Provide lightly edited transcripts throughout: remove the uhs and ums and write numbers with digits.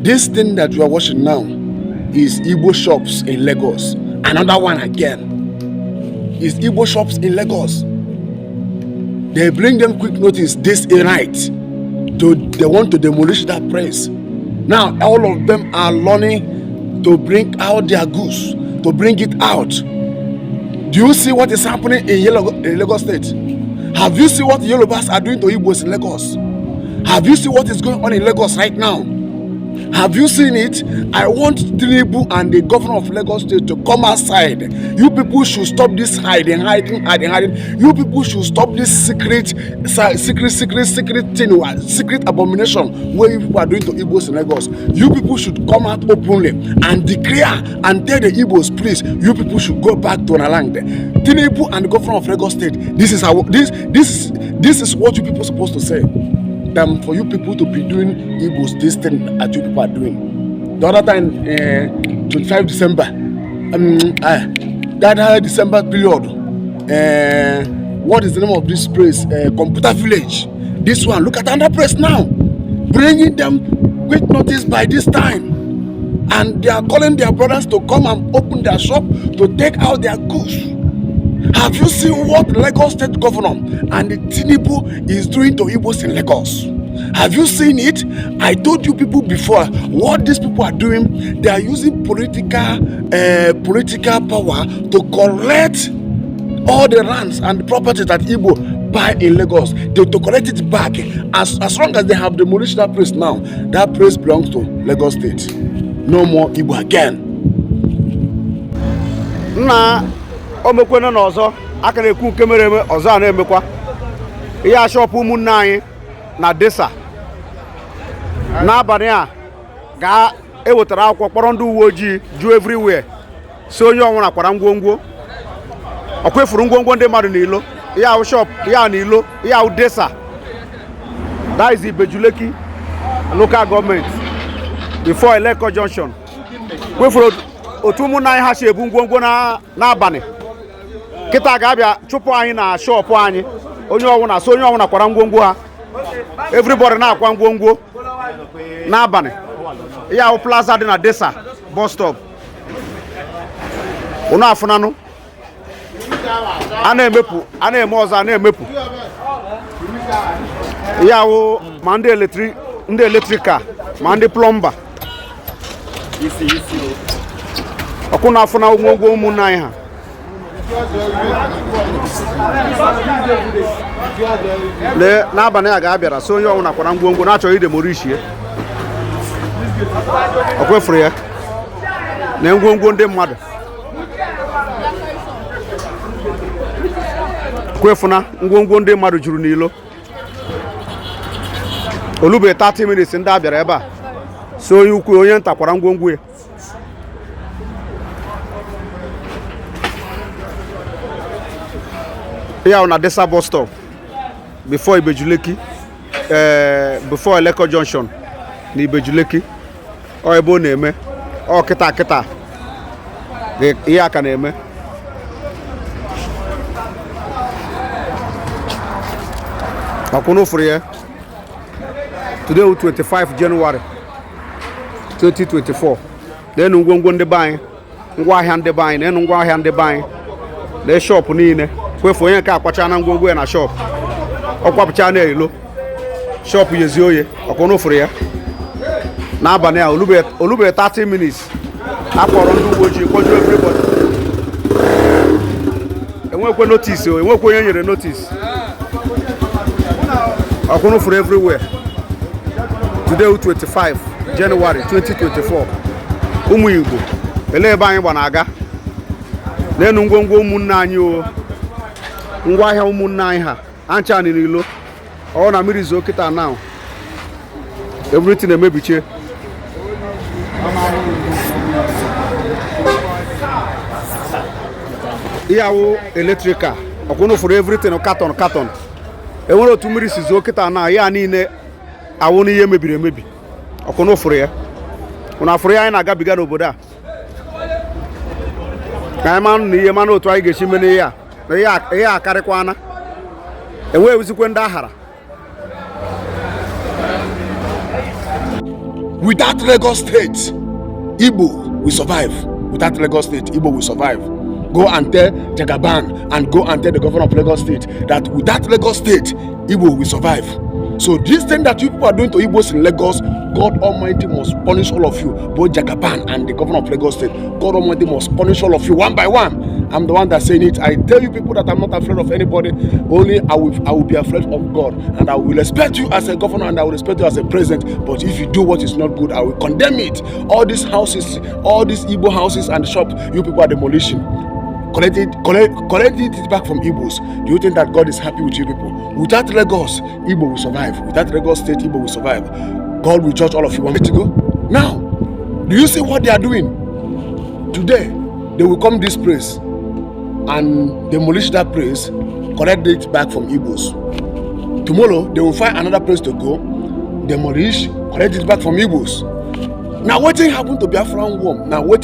This thing that you are watching now is Igbo shops in Lagos. Another one again is Igbo shops in Lagos. They bring them quick notice this night. They want to demolish that place. Now all of them are learning to bring out their goods, to bring it out. Do you see what is happening in Lagos State? Have you seen what Yorubas are doing to Igbos in Lagos? Have you seen what is going on in Lagos right now? Have you seen it? I want Tinubu and the governor of Lagos State to come outside. You people should stop this hiding. You people should stop this secret thing, secret abomination where you people are doing to Igbos in Lagos. You people should come out openly and declare and tell the Igbos, please, you people should go back to Nalang. Tinubu and the governor of Lagos State, this is what you people are supposed to say. Than for you people to be doing Igbos this thing that you people are doing. The other time, 25 December, that December period, what is the name of this place? Computer Village. This one, look at another place now, bringing them quick notice by this time, and they are calling their brothers to come and open their shop to take out their goods. Have you seen what Lagos State Governor and the Tinubu is doing to Igbos in Lagos? Have you seen it? I told you people before what these people are doing. They are using political power to collect all the lands and the properties that Igbo buy in Lagos. To collect it back. As long as they have demolished that place now, that place belongs to Lagos State. No more Igbo again. Nah. Omekwena n'ọzọ aka na-ekwu nke mere eme ọzọ a na-emekwa ihe ashọpụ ụmụnne anyị na desa n'abalị a ga ewetara akwụkwọ kpọrọ ndị uwe ojii ju everywhere si onye ọnwụrụ akwara ngwongwo ọkwa efuru ngwongwo ndị mmadụ n'ilo ihe ahụ shop ihe ahụ n'ilo ihe ahụ desa that is Ibejuleki local government before Eleko Junction kwefuru otu ụmụnne anyị ha si ebu ngwongwo n'abalị kịta ga-abịa chụpụ anyị na shọpụ anyị onye ọwụna kwara ngwongwo ha everybody na-akwa ngwongwo n'abalị ya ahụ plaza dị na desa bus stop unu afụnanụ a na-eme ọzọ a na-emepụ ya ahụ ma ndị eletrika ma ndị plọmba ọkụ na-afụna ngwongwo ụmụnne anyị ha lee n'abalị a ga-abịara so onye ọnwụna kwara ngwongwo na-achọghị idemolish ya o kwefuru ya na ngwongwo ndị mmadụ kwefuna ngwongwo ndị mmadụ juru n'ilo olube 30 minutes ndị abịara ebe a so onye ukwu onye nta kwara ngwongwo ya here on Adesa bus stop before Ibejuleki, before Eleko Junction ni Ibejuleki o ebe na-eme o kita ihe aka na-eme akwụna ofuru ya today 25 January 2024 na-enu ngwongwo ndị be anyị ngwaahịa ndị be anyị na-enu ngwaahịa ndị be anyị na shop niile kwefu onye nke akwacha na ngwongwo ya na shop ọkwapụcha na-elo shop yezi oye ọkwụna ofuru ya n'abalị a olube 30 minutes akpọrọ ndị uwe ojii kpọjuo everybody enwekwe notice enwekwe onye nyere notice ọkwụna ofuru everywhere today 25 January 2024 ụmụ Igbo ele ebe anyị gba na-aga n'enu ngwongwo ụmụnne anyị o ngwaahịa ụmụnne anyị ha ancha n'ilo ọ na mmiri zo kịta now everything emebiche ihe awụ electrical ọkwụna ofuru everything carton enwere otu mmiri si zo kịta now ya niile awụ n'ihe mebiri emebi ọkwụna ofuru ya ụna afuru ya anyị na-agabiga n'obodo a ka anyị manụ na ihe manụ otu anyị ga-esi mene ihe a na ihe akarịkwana enweghị ezikwe ndị ahara Without Lagos State, Igbo will survive. Without Lagos State, Igbo will survive. Go and tell Jagaban and go and tell the governor of Lagos State that without Lagos State, Igbo will survive. So this thing that you people are doing to Igbos in Lagos, God Almighty must punish all of you, both Jagaban and the governor of Lagos State. God Almighty must punish all of you one by one. I'm the one that's saying it. I tell you people that I'm not afraid of anybody. Only I will be afraid of God, and I will respect you as a governor, and I will respect you as a president. But if you do what is not good, I will condemn it. All these houses, all these Igbo houses and shops, you people are demolishing. Collect it back from Igbos. Do you think that God is happy with you people? Without Lagos, Igbo will survive. Without Lagos State, Igbo will survive. God will judge all of you. Want me to go? Now, do you see what they are doing? Today, they will come this place and demolish that place, collect it back from Igbos. Tomorrow, they will find another place to go, demolish, collect it back from Igbos. Now, what happened to Biafran war? Now, what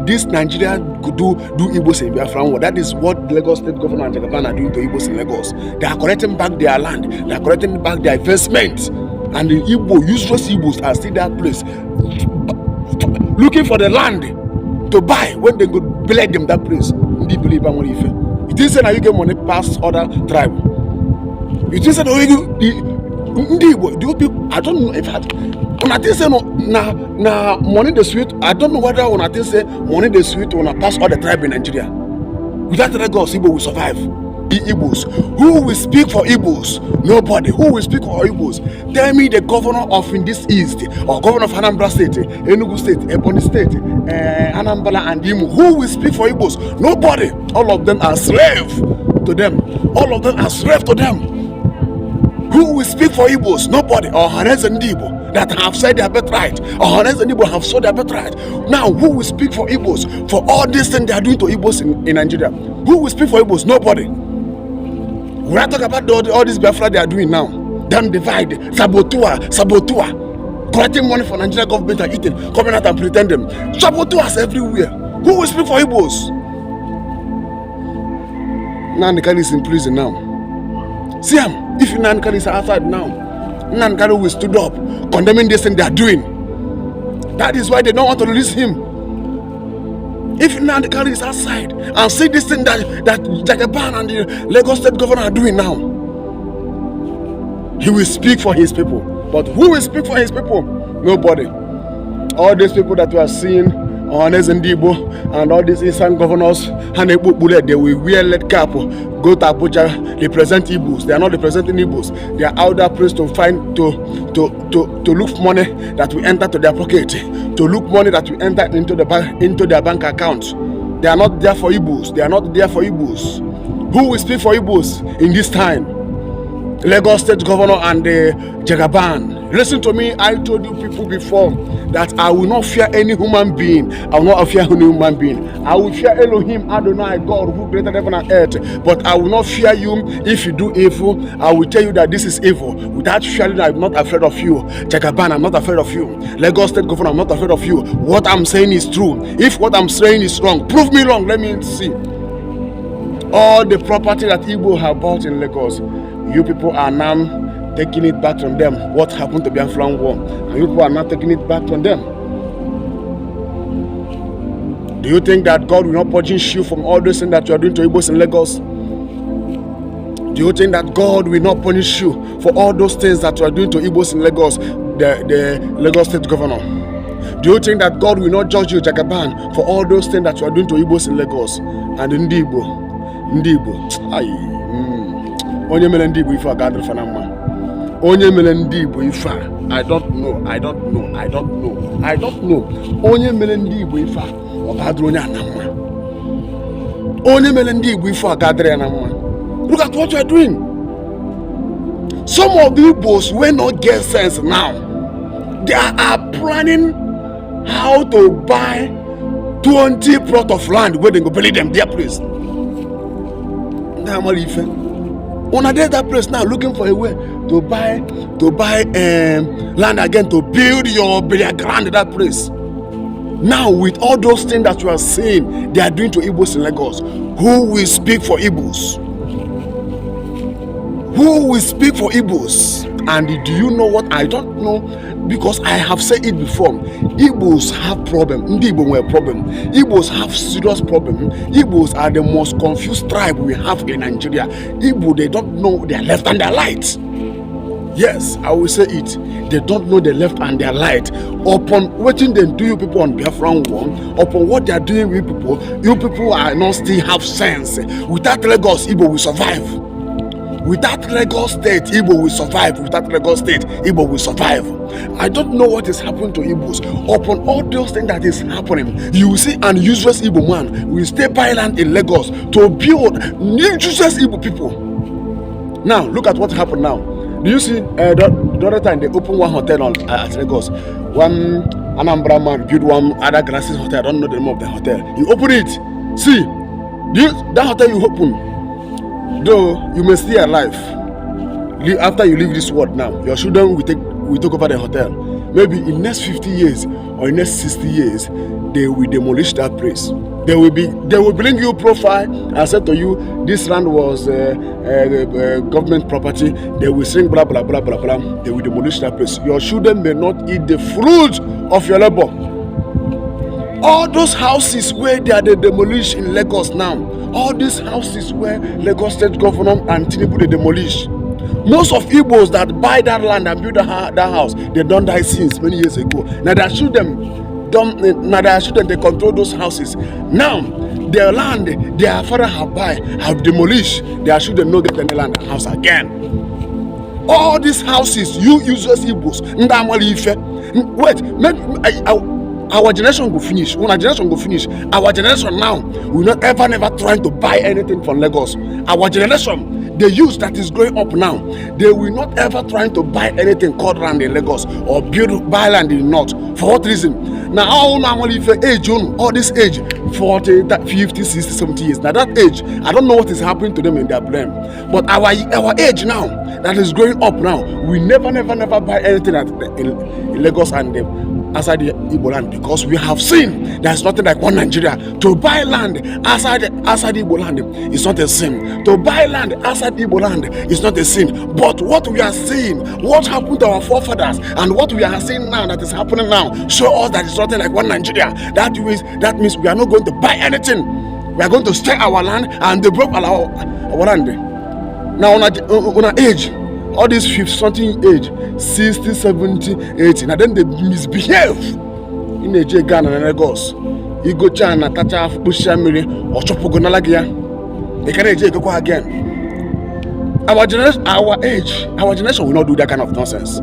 this Nigeria could do Igbos in Biafran war? That is what Lagos State Governor and Jagaban are doing to Igbos in Lagos. They are collecting back their land. They are collecting back their investment. And the Igbo, useless Igbos are still that place, looking for the land to buy when they go belay them that place. It is saying that you get money past other tribe. It is saying I don't know if when I say no, money the sweet. I don't know whether when I say money the sweet when I pass all the tribe in Nigeria. Without Lagos, Igbo will survive. The Igbos. Who will speak for Igbos? Nobody. Who will speak for Igbos? Tell me the governor of in this east, or governor of Anambra State, Enugu State, Ebonyi State, Anambra and Imo. Who will speak for Igbos? Nobody. All of them are slave to them. All of them are slave to them. Who will speak for Igbos? Nobody. Or Hanes and Igbo that have said their birthright. Or Hanes and Igbo have sold their birthright. Now, who will speak for Igbos? For all these things they are doing to Igbos in Nigeria. Who will speak for Igbos? Nobody. When I talk about all this Biafra they are doing now, them divide, sabotua, collecting money for Nigeria government and eating, coming out and pretending. Sabotuas everywhere. Who will speak for Igbos? Nankali is in prison now. See him. If Nankali is outside now, Nankali will stood up, condemning this thing they are doing. That is why they don't want to release him. If Nankali is outside and see this thing that Jagaban and the Lagos State governor are doing now, he will speak for his people. But who will speak for his people? Nobody. All these people that we are seeing on Igbo and all these Eastern governors, they will wear lead cap, go to Abuja, represent Igbos. They are not representing Igbos. They are out there place to find to look money that will enter to their pocket, to look money that will enter into their bank account. They are not there for Igbos. They are not there for Igbos. Who will speak for Igbos in this time? Lagos State Governor and Jagaban. Listen to me, I told you people before that I will not fear any human being. I will not fear any human being. I will fear Elohim, Adonai, God who created heaven and earth. But I will not fear you if you do evil. I will tell you that this is evil. Without fearing, I'm not afraid of you. Jagaban, I'm not afraid of you. Lagos State Governor, I'm not afraid of you. What I'm saying is true. If what I'm saying is wrong, prove me wrong. Let me see. All the property that Igbo have bought in Lagos, you people are now taking it back from them. What happened to Biafran war? And you people are now taking it back from them. Do you think that God will not punish you from all those things that you are doing to Igbos in Lagos? Do you think that God will not punish you for all those things that you are doing to Igbos in Lagos, the Lagos State Governor? Do you think that God will not judge you, Jagaban, for all those things that you are doing to Igbos in Lagos? And in Igbo, onye mere ndị Igbo ife a ga-adịrị fa na mma. Onye mere ndị Igbo ife a, I don't know. Onye mere ndị Igbo ife a, ọ ga-adịrị onye a na mma. Onye mere ndị Igbo ife a ga-adịrị ya na mma. Look at what you are doing. Some of the Igbos will not get sense now. They are planning how to buy 20 plots of land where they go bury them their place. When I did that place now, looking for a way to buy land again, to build your burial ground in that place. Now, with all those things that you are saying, they are doing to Igbos in Lagos. Who will speak for Igbos? Who will speak for Igbos? And do you know what? I don't know. Because I have said it before, Igbos have problem. Ndi Igbo were problem. Igbos have serious problem. Igbos are the most confused tribe we have in Nigeria. Igbo, they don't know their left and their right. Yes, I will say it. They don't know their left and their right. Upon what they do you people on Biafra one, upon what they are doing with people, you people are not still have sense. Without Lagos, Igbo will survive. Without Lagos State, Igbo will survive. Without Lagos State, Igbo will survive. I don't know what is happening to Igbos. Upon all those things that is happening, you will see an useless Igbo man will stay by land in Lagos to build new useless Igbo people. Now, look at what happened now. Do you see the other time they opened one hotel at Lagos? One Anambra man built one other glasses hotel. I don't know the name of the hotel. He opened it. See, that hotel you open, though you may stay alive, after you leave this world now, your children will take over the hotel. Maybe in next 50 years or in next 60 years, they will demolish that place. They will bring you profile and say to you, this land was government property. They will sing blah blah blah blah blah. They will demolish that place. Your children may not eat the fruit of your labor. All those houses where they are demolished in Lagos now, all these houses where Lagos State Governor and Tinubu they demolish. Most of Igbos that buy that land and build that house, they don't die since many years ago. Now they shoot them. They control those houses. Now their land, their father have demolished. Their children no get any land and house again. All these houses, you useless Igbos, wait, our generation will finish. When our generation will finish, our generation now will not ever never trying to buy anything from Lagos. Our generation, the youth that is growing up now, they will not ever trying to buy anything called land in Lagos or buy land in North. For what reason? Now all normally if age all this age 40, 50, 60, 70 years. Now that age, I don't know what is happening to them in their brain. But our age now that is growing up now, we never buy anything in Lagos and outside the Igbo land, because we have seen there's nothing like one Nigeria. To buy land outside the Igbo land is not a sin. To buy land outside the Igbo land is not a sin. But what we are seeing, what happened to our forefathers, and what we are seeing now that is happening now, show us that it's nothing like one Nigeria. That means we are not going to buy anything. We are going to stay our land and develop our land. Now on our age, all this 50-something age, 60, 70, 80, and then they misbehave in a Ghana and Lagos. You go China, Tata, Bushamiri, or Chopogonalagia. They can't go again. Our generation will not do that kind of nonsense.